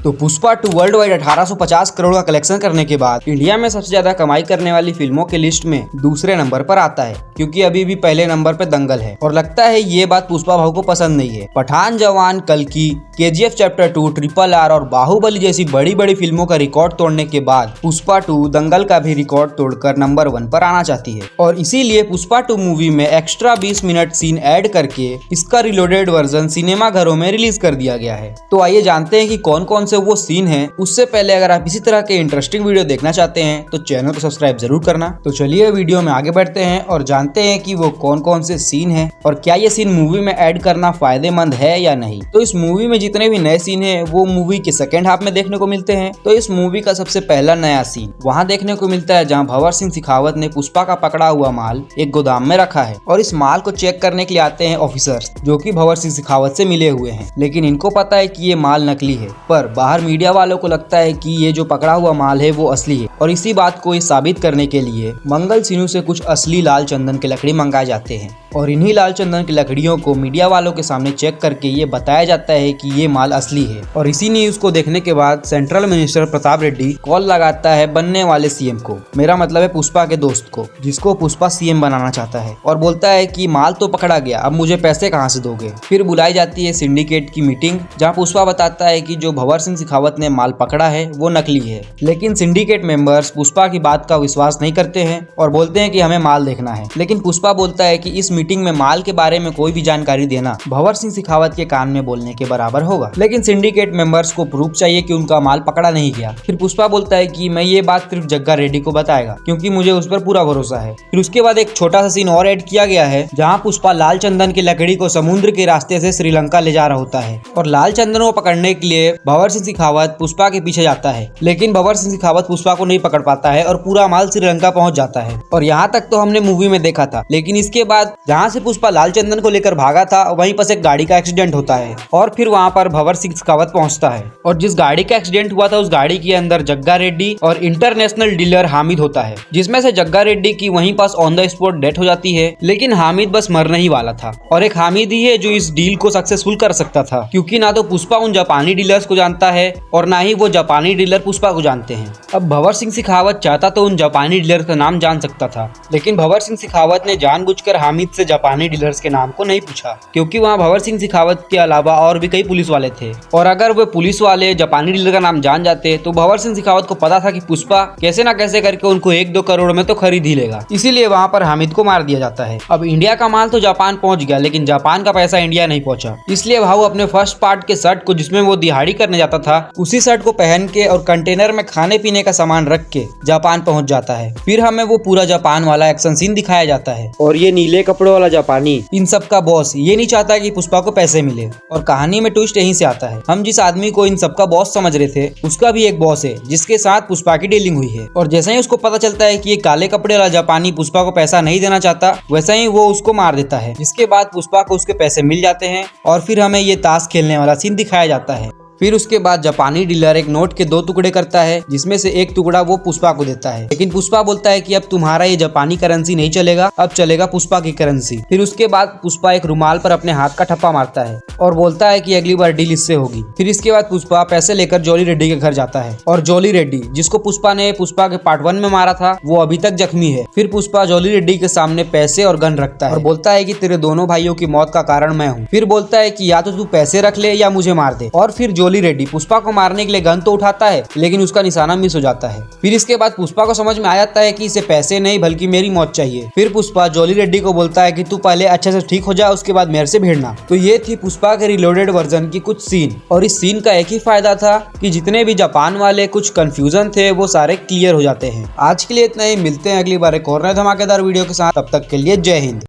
तो Pushpa 2 world wide 1850 crore का collection करने के बाद इंडिया में सबसे ज्यादा कमाई करने वाली फिल्मों की लिस्ट में दूसरे नंबर पर आता है, क्योंकि अभी भी पहले नंबर पर दंगल है। और लगता है ये बात पुष्पा भाव को पसंद नहीं है। पठान, जवान, कल्कि, KGF चैप्टर 2, RRR और बाहुबली जैसी बड़ी बड़ी फिल्मों का रिकॉर्ड तोड़ने के बाद पुष्पा 2 दंगल का भी रिकॉर्ड तोड़कर नंबर 1 पर आना चाहती है। और इसीलिए पुष्पा 2 मूवी में एक्स्ट्रा 20 मिनट सीन ऐड करके इसका रिलोडेड वर्जन सिनेमा घरों में रिलीज कर दिया गया है। तो आइए जानते हैं कि कौन कौन से वो सीन हैं। उससे पहले अगर आप इसी तरह के इंटरेस्टिंग वीडियो देखना चाहते हैं तो चैनल को सब्सक्राइब जरूर करना। तो चलिए वीडियो में आगे बढ़ते हैं और जानते हैं कि वो कौन कौन से सीन हैं और क्या ये सीन मूवी में ऐड करना फायदेमंद है या नहीं। तो इस मूवी में जितने भी नए सीन हैं वो मूवी के सेकेंड हाफ में देखने को मिलते हैं। तो इस मूवी का सबसे पहला नया सीन वहाँ देखने को मिलता है जहाँ भंवर सिंह शेखावत ने पुष्पा का पकड़ा हुआ माल एक गोदाम में रखा है और इस माल को चेक करने के लिए आते हैं ऑफिसर्स जो कि भंवर सिंह शेखावत से मिले हुए हैं। लेकिन इनको पता है कि ये माल नकली है, पर बाहर मीडिया वालों को लगता है कि ये जो पकड़ा हुआ माल है वो असली है। और इसी बात को साबित करने के लिए मंगल सिन्हू से कुछ असली लाल चंदन के लकड़ी मंगाए जाते हैं और इन्हीं लाल चंदन की लकड़ियों को मीडिया वालों के सामने चेक करके ये बताया जाता है कि ये माल असली है। और इसी न्यूज को देखने के बाद central minister Pratap Reddy call लगाता है बनने वाले CM को, मेरा मतलब है पुष्पा के दोस्त को, जिसको पुष्पा CM बनाना चाहता है, और बोलता है कि माल तो पकड़ा गया, अब मुझे पैसे कहाँ से दोगे। फिर बुलाई जाती है सिंडिकेट की मीटिंग जहाँ पुष्पा बताता है कि जो भंवर सिंह शेखावत ने माल पकड़ा है वो नकली है। लेकिन सिंडिकेट मेंबर्स पुष्पा की बात का विश्वास नहीं करते हैं और बोलते हैं कि हमें माल देखना है। लेकिन पुष्पा बोलता है कि इस मीटिंग में माल के बारे में कोई भी जानकारी देना भंवर सिंह शेखावत के कान में बोलने के बराबर होगा। लेकिन सिंडिकेट मेंबर्स को प्रूफ चाहिए कि उनका माल पकड़ा नहीं गया। फिर पुष्पा बोलता है कि मैं ये बात सिर्फ जग्गा रेड्डी को बताएगा क्योंकि मुझे उस पर पूरा भरोसा है। फिर उसके बाद एक छोटा सा सीन और ऐड किया गया है जहाँ पुष्पा लाल चंदन की लकड़ी को समुद्र के रास्ते से श्रीलंका ले जा रहा होता है और लाल चंदन को पकड़ने के लिए भंवर सिंह शेखावत पुष्पा के पीछे जाता है। लेकिन भंवर सिंह शेखावत पुष्पा को नहीं पकड़ पाता है और पूरा माल श्रीलंका पहुंच जाता है। और यहाँ तक तो हमने मूवी में देखा था। लेकिन इसके बाद जहाँ से पुष्पा लाल चंदन को लेकर भागा था वहीं पर एक गाड़ी का एक्सीडेंट होता है और फिर वहाँ पर भंवर सिंह शेखावत पहुँचता है और जिस गाड़ी का एक्सीडेंट हुआ था उस गाड़ी के अंदर जग्गा रेड्डी और इंटरनेशनल डीलर हामिद होता है, जिसमें से जग्गा रेड्डी की वहीं pass on the spot death हो जाती है। लेकिन हामिद बस मरने ही वाला था और एक हामिद ही है जो इस डील को सक्सेसफुल कर सकता था, क्योंकि ना तो पुष्पा उन जापानी डीलर्स को जानता है और ना ही वो जापानी डीलर पुष्पा को जानते हैं। अब भंवर सिंह शेखावत चाहता तो उन जापानी डीलर का नाम जान सकता था, लेकिन भंवर सिंह शेखावत ने जानबूझकर हामिद से जापानी डीलर्स के नाम को नहीं पूछा, क्योंकि वहाँ भंवर सिंह शेखावत के अलावा और भी कई पुलिस वाले थे। और अगर वे पुलिस वाले जापानी डीलर का नाम जान जाते तो भंवर सिंह शेखावत को पता था कि पुष्पा कैसे ना कैसे करके उनको 1-2 करोड़ में तो खरीद ही लेगा। इसीलिए वहाँ पर हामिद को मार दिया जाता है। अब इंडिया का माल तो जापान पहुंच गया, लेकिन जापान का पैसा इंडिया नहीं पहुंचा। इसलिए भाऊ अपने फर्स्ट पार्ट के शर्ट को जिसमें वो दिहाड़ी करने जाता था उसी शर्ट को पहन के और कंटेनर में खाने पीने का सामान रख के जापान पहुंच जाता है। फिर हमें वो पूरा जापान वाला एक्शन सीन दिखाया जाता है और ये नीले कपड़ों वाला जापानी इन सब का बॉस ये नहीं चाहता कि पुष्पा को पैसे मिले। और कहानी में ट्विस्ट यहीं से आता है। हम जिस आदमी को इन सब का बॉस समझ रहे थे उसका भी एक बॉस है जिसके साथ पुष्पा की डीलिंग हुई है। और जैसे ही उसको पता चलता है कि ये काले कपड़े वाला जापानी पुष्पा को पैसा नहीं देना चाहता, वैसा ही वो उसको मार देता है, जिसके बाद पुष्पा को उसके पैसे मिल जाते हैं और फिर हमें ये ताश खेलने वाला सीन दिखाया जाता है। फिर उसके बाद जापानी डीलर एक नोट के 2 टुकड़े करता है, जिसमें से एक टुकड़ा वो पुष्पा को देता है। लेकिन पुष्पा बोलता है कि अब तुम्हारा ये जापानी करेंसी नहीं चलेगा, अब चलेगा पुष्पा की करेंसी। फिर उसके बाद पुष्पा एक रुमाल पर अपने हाथ का ठप्पा मारता है और बोलता है कि अगली बार डील इससे होगी। फिर इसके बाद पुष्पा पैसे लेकर जॉली रेड्डी के घर जाता है और जॉली रेड्डी जिसको पुष्पा ने पुष्पा के पार्ट 1 में मारा था वो अभी तक जख्मी है। फिर पुष्पा जॉली रेड्डी के सामने पैसे और गन रखता है और बोलता है कि तेरे दोनों भाइयों की मौत का कारण मैं हूँ। फिर बोलता है कि या तो तू पैसे रख ले या मुझे मार दे। और फिर जॉली रेड्डी पुष्पा मारने के लिए गन तो उठाता है, लेकिन उसका निशाना मिस हो जाता है। फिर इसके बाद पुष्पा को समझ में आ जाता है कि इसे पैसे नहीं बल्कि मेरी मौत चाहिए। फिर पुष्पा जॉली रेड्डी को बोलता है कि तू पहले अच्छे से ठीक हो जा, उसके बाद मेरे से भिड़ना। तो ये थी पुष्पा के रिलोडेड वर्जन की कुछ सीन। और इस सीन का एक ही फायदा था कि जितने भी जापान वाले कुछ कंफ्यूजन थे वो सारे क्लियर हो जाते हैं। आज के लिए इतना ही, मिलते हैं अगली बार एक और नए धमाकेदार वीडियो के साथ। तब तक के लिए जय हिंद।